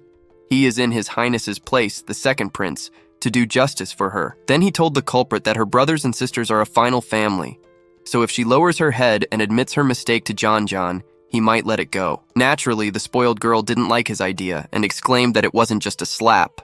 He is in His Highness's place, the second prince, to do justice for her. Then he told the culprit that her brothers and sisters are a final family, so if she lowers her head and admits her mistake to John, he might let it go. Naturally, the spoiled girl didn't like his idea and exclaimed that it wasn't just a slap.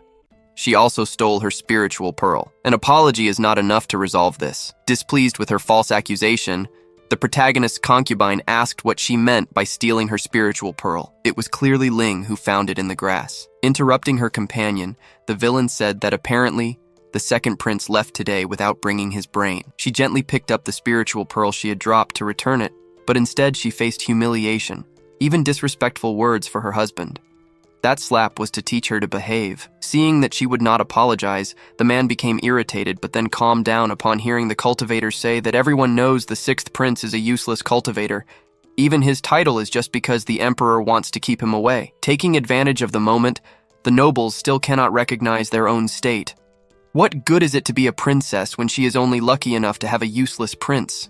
She also stole her spiritual pearl. An apology is not enough to resolve this. Displeased with her false accusation, the protagonist's concubine asked what she meant by stealing her spiritual pearl. It was clearly Ling who found it in the grass. Interrupting her companion, the villain said that apparently the second prince left today without bringing his brain. She gently picked up the spiritual pearl she had dropped to return it, but instead she faced humiliation, even disrespectful words for her husband. That slap was to teach her to behave. Seeing that she would not apologize, the man became irritated but then calmed down upon hearing the cultivator say that everyone knows the sixth prince is a useless cultivator. Even his title is just because the emperor wants to keep him away. Taking advantage of the moment, the nobles still cannot recognize their own state. What good is it to be a princess when she is only lucky enough to have a useless prince?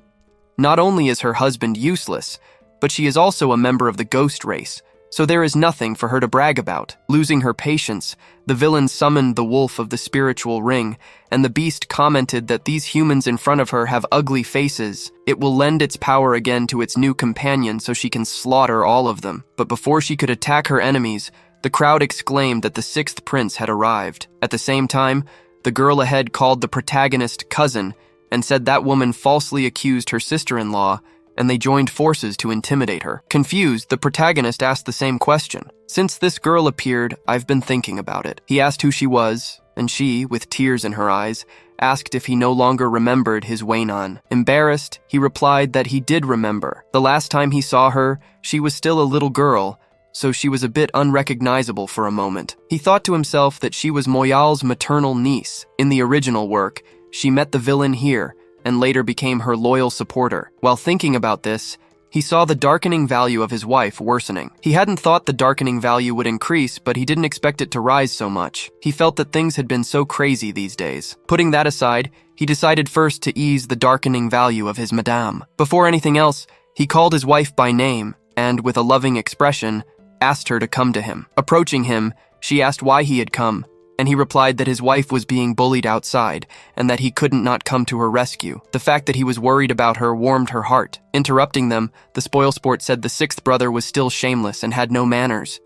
Not only is her husband useless, but she is also a member of the ghost race, so there is nothing for her to brag about. Losing her patience, the villain summoned the wolf of the spiritual ring, and the beast commented that these humans in front of her have ugly faces. It will lend its power again to its new companion so she can slaughter all of them. But before she could attack her enemies, the crowd exclaimed that the sixth prince had arrived. At the same time, the girl ahead called the protagonist cousin and said that woman falsely accused her sister-in-law, and they joined forces to intimidate her. Confused, the protagonist asked the same question. Since this girl appeared, I've been thinking about it. He asked who she was, and she, with tears in her eyes, asked if he no longer remembered his Weinan. Embarrassed, he replied that he did remember. The last time he saw her, she was still a little girl, so she was a bit unrecognizable for a moment. He thought to himself that she was Moyal's maternal niece. In the original work, she met the villain here, and later became her loyal supporter. While thinking about this, he saw the darkening value of his wife worsening. He hadn't thought the darkening value would increase, but he didn't expect it to rise so much. He felt that things had been so crazy these days. Putting that aside, he decided first to ease the darkening value of his madame. Before anything else, he called his wife by name, and with a loving expression, asked her to come to him. Approaching him, she asked why he had come, and he replied that his wife was being bullied outside and that he couldn't not come to her rescue. The fact that he was worried about her warmed her heart. Interrupting them, the spoilsport said the sixth brother was still shameless and had no manners.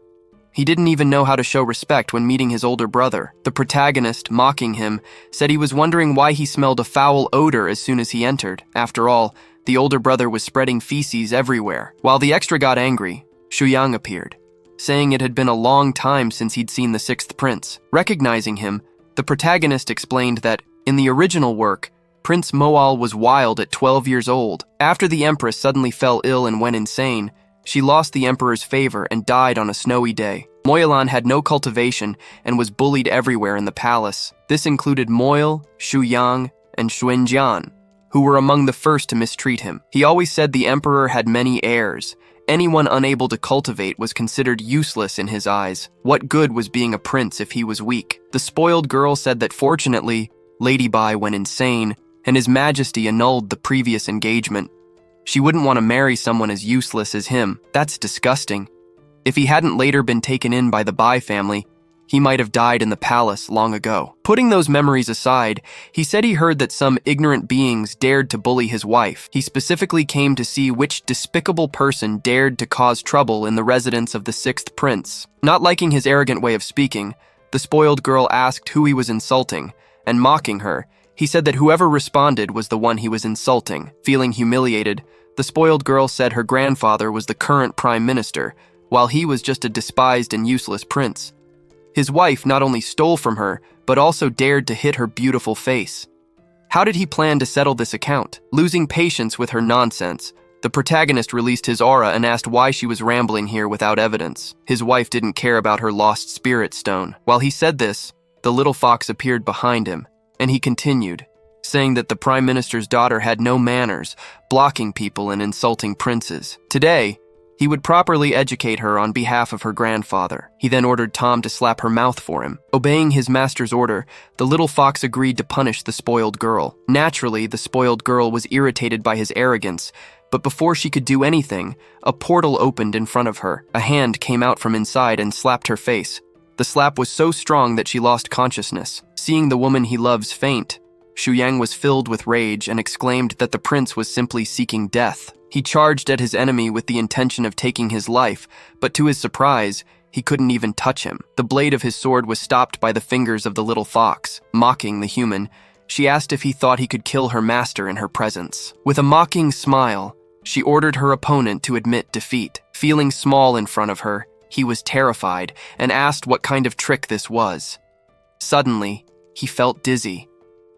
He didn't even know how to show respect when meeting his older brother. The protagonist, mocking him, said he was wondering why he smelled a foul odor as soon as he entered. After all, the older brother was spreading feces everywhere. While the extra got angry, Shuyang appeared, saying it had been a long time since he'd seen the sixth prince. Recognizing him, the protagonist explained that, in the original work, Prince Moal was wild at 12 years old. After the empress suddenly fell ill and went insane, she lost the emperor's favor and died on a snowy day. Moyalan had no cultivation and was bullied everywhere in the palace. This included Moyle, Shuyang, and Xuanjian, who were among the first to mistreat him. He always said the emperor had many heirs. Anyone unable to cultivate was considered useless in his eyes. What good was being a prince if he was weak? The spoiled girl said that fortunately, Lady Bai went insane, and His Majesty annulled the previous engagement. She wouldn't want to marry someone as useless as him. That's disgusting. If he hadn't later been taken in by the Bai family, he might have died in the palace long ago. Putting those memories aside, he said he heard that some ignorant beings dared to bully his wife. He specifically came to see which despicable person dared to cause trouble in the residence of the sixth prince. Not liking his arrogant way of speaking, the spoiled girl asked who he was insulting, and mocking her, he said that whoever responded was the one he was insulting. Feeling humiliated, the spoiled girl said her grandfather was the current prime minister, while he was just a despised and useless prince. His wife not only stole from her, but also dared to hit her beautiful face. How did he plan to settle this account? Losing patience with her nonsense, the protagonist released his aura and asked why she was rambling here without evidence. His wife didn't care about her lost spirit stone. While he said this, the little fox appeared behind him, and he continued, saying that the prime minister's daughter had no manners, blocking people and insulting princes. Today, he would properly educate her on behalf of her grandfather. He then ordered Tom to slap her mouth for him. Obeying his master's order, the little fox agreed to punish the spoiled girl. Naturally, the spoiled girl was irritated by his arrogance, but before she could do anything, a portal opened in front of her. A hand came out from inside and slapped her face. The slap was so strong that she lost consciousness. Seeing the woman he loves faint, Shuyang was filled with rage and exclaimed that the prince was simply seeking death. He charged at his enemy with the intention of taking his life, but to his surprise, he couldn't even touch him. The blade of his sword was stopped by the fingers of the little fox. Mocking the human, she asked if he thought he could kill her master in her presence. With a mocking smile, she ordered her opponent to admit defeat. Feeling small in front of her, he was terrified and asked what kind of trick this was. Suddenly, he felt dizzy,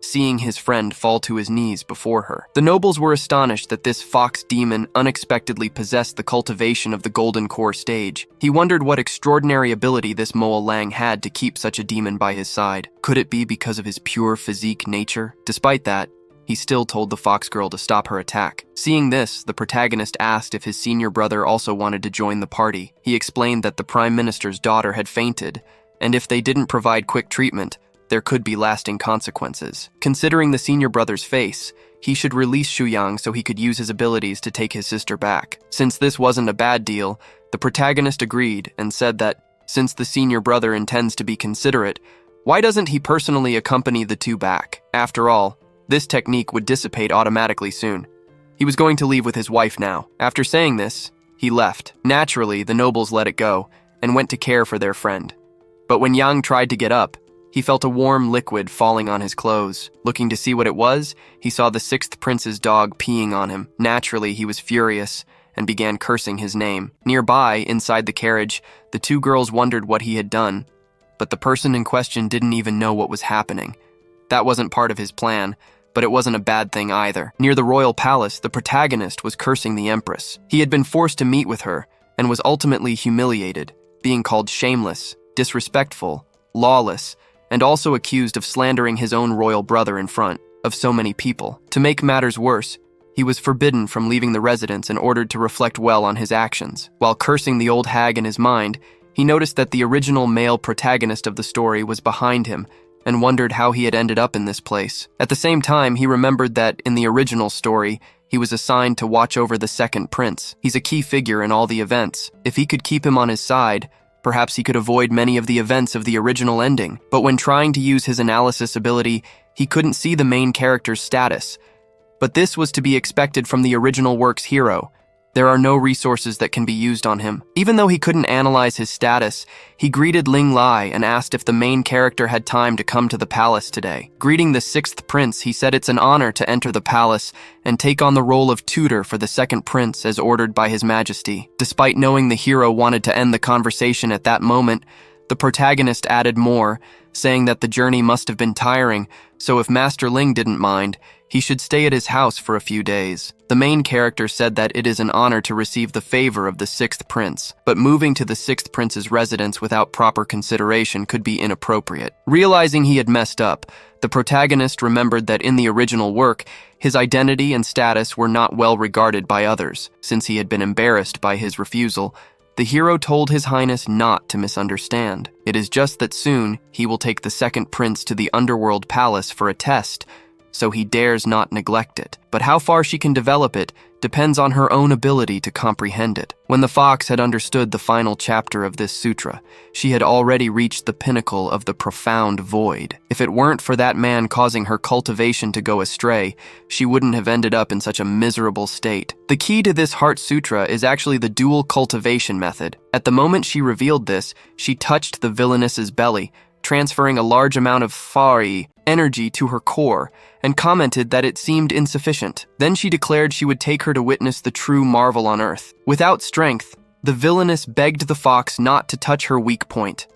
seeing his friend fall to his knees before her. The nobles were astonished that this fox demon unexpectedly possessed the cultivation of the Golden Core stage. He wondered what extraordinary ability this Moal Lang had to keep such a demon by his side. Could it be because of his pure physique nature? Despite that, he still told the fox girl to stop her attack. Seeing this, the protagonist asked if his senior brother also wanted to join the party. He explained that the prime minister's daughter had fainted, and if they didn't provide quick treatment, there could be lasting consequences. Considering the senior brother's face, he should release Shuyang so he could use his abilities to take his sister back. Since this wasn't a bad deal, the protagonist agreed and said that, since the senior brother intends to be considerate, why doesn't he personally accompany the two back? After all, this technique would dissipate automatically soon. He was going to leave with his wife now. After saying this, he left. Naturally, the nobles let it go and went to care for their friend. But when Yang tried to get up, he felt a warm liquid falling on his clothes. Looking to see what it was, he saw the sixth prince's dog peeing on him. Naturally, he was furious and began cursing his name. Nearby, inside the carriage, the two girls wondered what he had done, but the person in question didn't even know what was happening. That wasn't part of his plan, but it wasn't a bad thing either. Near the royal palace, the protagonist was cursing the empress. He had been forced to meet with her and was ultimately humiliated, being called shameless, disrespectful, lawless, and also accused of slandering his own royal brother in front of so many people. To make matters worse, he was forbidden from leaving the residence and ordered to reflect well on his actions. While cursing the old hag in his mind, he noticed that the original male protagonist of the story was behind him and wondered how he had ended up in this place. At the same time, he remembered that in the original story, he was assigned to watch over the second prince. He's a key figure in all the events. If he could keep him on his side, Perhaps he could avoid many of the events of the original ending, but when trying to use his analysis ability, he couldn't see the main character's status. But this was to be expected from the original work's hero. There are no resources that can be used on him. Even though he couldn't analyze his status, he greeted Ling Lai and asked if the main character had time to come to the palace today. Greeting the sixth prince, he said it's an honor to enter the palace and take on the role of tutor for the second prince as ordered by his majesty. Despite knowing the hero wanted to end the conversation at that moment, the protagonist added more, saying that the journey must have been tiring, so if Master Ling didn't mind, he should stay at his house for a few days. The main character said that it is an honor to receive the favor of the sixth prince, but moving to the sixth prince's residence without proper consideration could be inappropriate. Realizing he had messed up, the protagonist remembered that in the original work, his identity and status were not well regarded by others. Since he had been embarrassed by his refusal, the hero told His Highness not to misunderstand. It is just that soon he will take the second prince to the underworld palace for a test, so he dares not neglect it. But how far she can develop it depends on her own ability to comprehend it. When the fox had understood the final chapter of this sutra, she had already reached the pinnacle of the profound void. If it weren't for that man causing her cultivation to go astray, she wouldn't have ended up in such a miserable state. The key to this heart sutra is actually the dual cultivation method. At the moment she revealed this, she touched the villainess's belly, transferring a large amount of fari energy to her core, and commented that it seemed insufficient. Then she declared she would take her to witness the true marvel on earth. Without strength, the villainess begged the fox not to touch her weak point,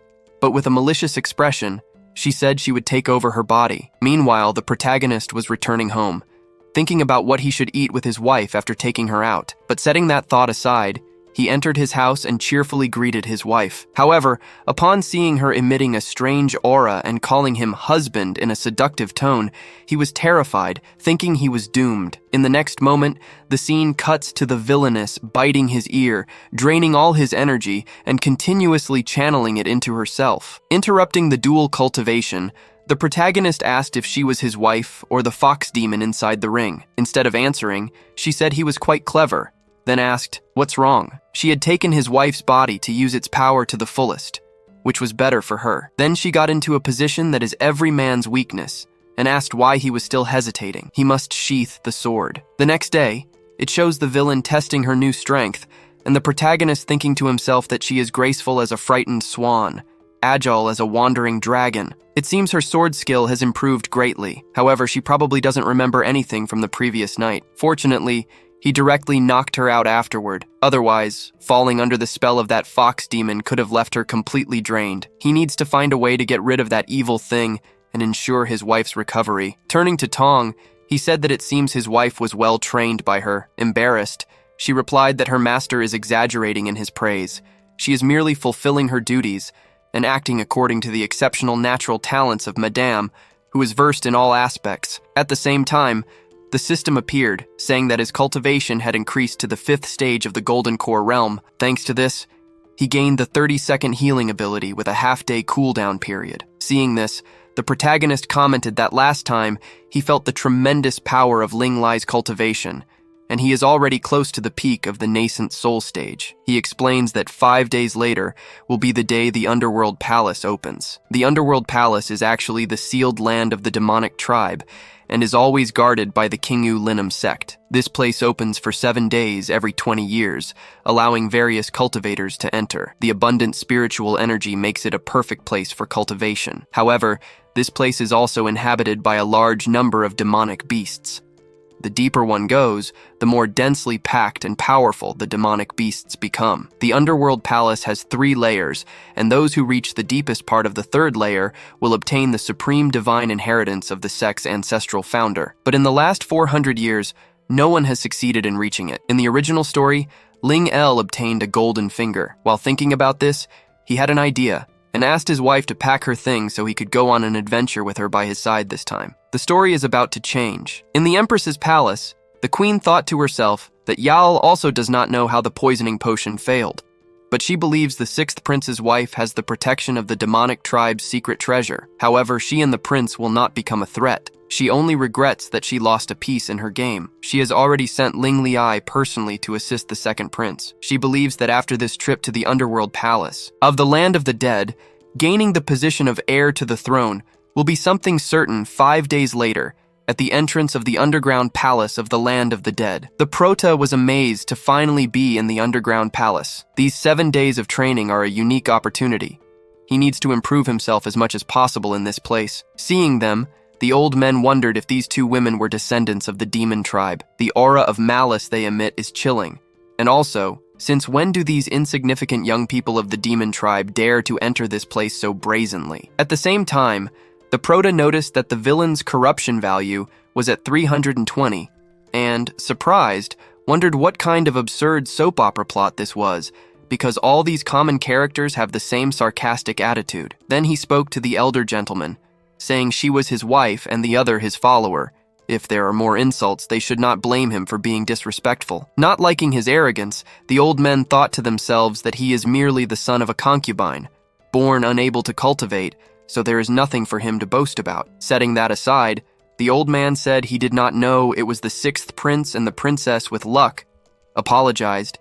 but with a malicious expression, she said she would take over her body. Meanwhile, the protagonist was returning home, thinking about what he should eat with his wife after taking her out. But setting that thought aside, he entered his house and cheerfully greeted his wife. However, upon seeing her emitting a strange aura and calling him husband in a seductive tone, he was terrified, thinking he was doomed. In the next moment, the scene cuts to the villainess biting his ear, draining all his energy and continuously channeling it into herself. Interrupting the dual cultivation, the protagonist asked if she was his wife or the fox demon inside the ring. Instead of answering, she said he was quite clever, then asked, "What's wrong?" She had taken his wife's body to use its power to the fullest, which was better for her. Then she got into a position that is every man's weakness, and asked why he was still hesitating. He must sheath the sword. The next day, it shows the villain testing her new strength, and the protagonist thinking to himself that she is graceful as a frightened swan, agile as a wandering dragon. It seems her sword skill has improved greatly. However, she probably doesn't remember anything from the previous night. Fortunately, he directly knocked her out afterward. Otherwise, falling under the spell of that fox demon could have left her completely drained. He needs to find a way to get rid of that evil thing and ensure his wife's recovery. Turning to Tong, he said that it seems his wife was well trained by her. Embarrassed, she replied that her master is exaggerating in his praise. She is merely fulfilling her duties and acting according to the exceptional natural talents of Madame, who is versed in all aspects. At the same time, the system appeared, saying that his cultivation had increased to the 5th stage of the Golden Core realm. Thanks to this, he gained the 30-second healing ability with a half-day cooldown period. Seeing this, the protagonist commented that last time he felt the tremendous power of Ling Lai's cultivation, and he is already close to the peak of the nascent soul stage. He explains that 5 days later will be the day the Underworld Palace opens. The Underworld Palace is actually the sealed land of the demonic tribe, and is always guarded by the Kingu Linum sect. This place opens for 7 days every 20 years, allowing various cultivators to enter. The abundant spiritual energy makes it a perfect place for cultivation. However, this place is also inhabited by a large number of demonic beasts. The deeper one goes, the more densely packed and powerful the demonic beasts become. The Underworld Palace has 3 layers, and those who reach the deepest part of the 3rd layer will obtain the supreme divine inheritance of the sect's ancestral founder. But in the last 400 years, no one has succeeded in reaching it. In the original story, Ling El obtained a golden finger. While thinking about this, he had an idea, and asked his wife to pack her things so he could go on an adventure with her by his side this time. The story is about to change. In the Empress's palace, the queen thought to herself that Yao also does not know how the poisoning potion failed. but she believes the sixth prince's wife has the protection of the demonic tribe's secret treasure. However, she and the prince will not become a threat. She only regrets that she lost a piece in her game. She has already sent Ling Liai personally to assist the second prince. She believes that after this trip to the underworld palace of the land of the dead, gaining the position of heir to the throne will be something certain 5 days later at the entrance of the underground palace of the land of the dead. The prota was amazed to finally be in the underground palace. These 7 days of training are a unique opportunity. He needs to improve himself as much as possible in this place. Seeing them, the old men wondered if these two women were descendants of the demon tribe. The aura of malice they emit is chilling. And also, since when do these insignificant young people of the demon tribe dare to enter this place so brazenly? At the same time, the prota noticed that the villain's corruption value was at 320, and, surprised, wondered what kind of absurd soap opera plot this was, because all these common characters have the same sarcastic attitude. Then he spoke to the elder gentleman, saying she was his wife and the other his follower. If there are more insults, they should not blame him for being disrespectful. Not liking his arrogance, the old men thought to themselves that he is merely the son of a concubine, born unable to cultivate, so there is nothing for him to boast about. Setting that aside, the old man said he did not know it was the sixth prince and the princess with luck, apologized,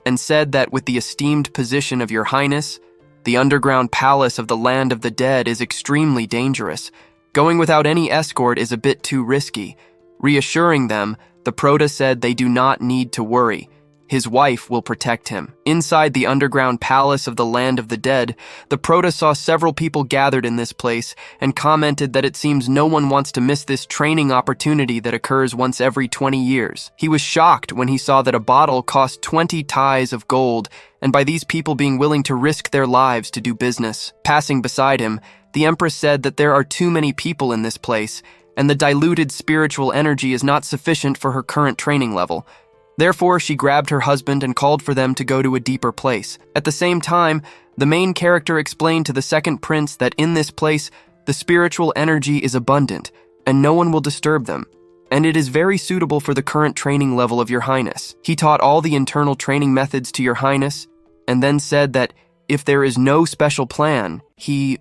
and said that with the esteemed position of your highness, the underground palace of the land of the dead is extremely dangerous. Going without any escort is a bit too risky. Reassuring them, the prota said they do not need to worry. His wife will protect him. Inside the underground palace of the land of the dead, the prota saw several people gathered in this place and commented that it seems no one wants to miss this training opportunity that occurs once every 20 years. He was shocked when he saw that a bottle cost 20 ties of gold, and by these people being willing to risk their lives to do business. Passing beside him, the Empress said that there are too many people in this place, and the diluted spiritual energy is not sufficient for her current training level. Therefore, she grabbed her husband and called for them to go to a deeper place. At the same time, the main character explained to the second prince that in this place, the spiritual energy is abundant, and no one will disturb them, and it is very suitable for the current training level of your highness. He taught all the internal training methods to your highness, and then said that if there is no special plan, he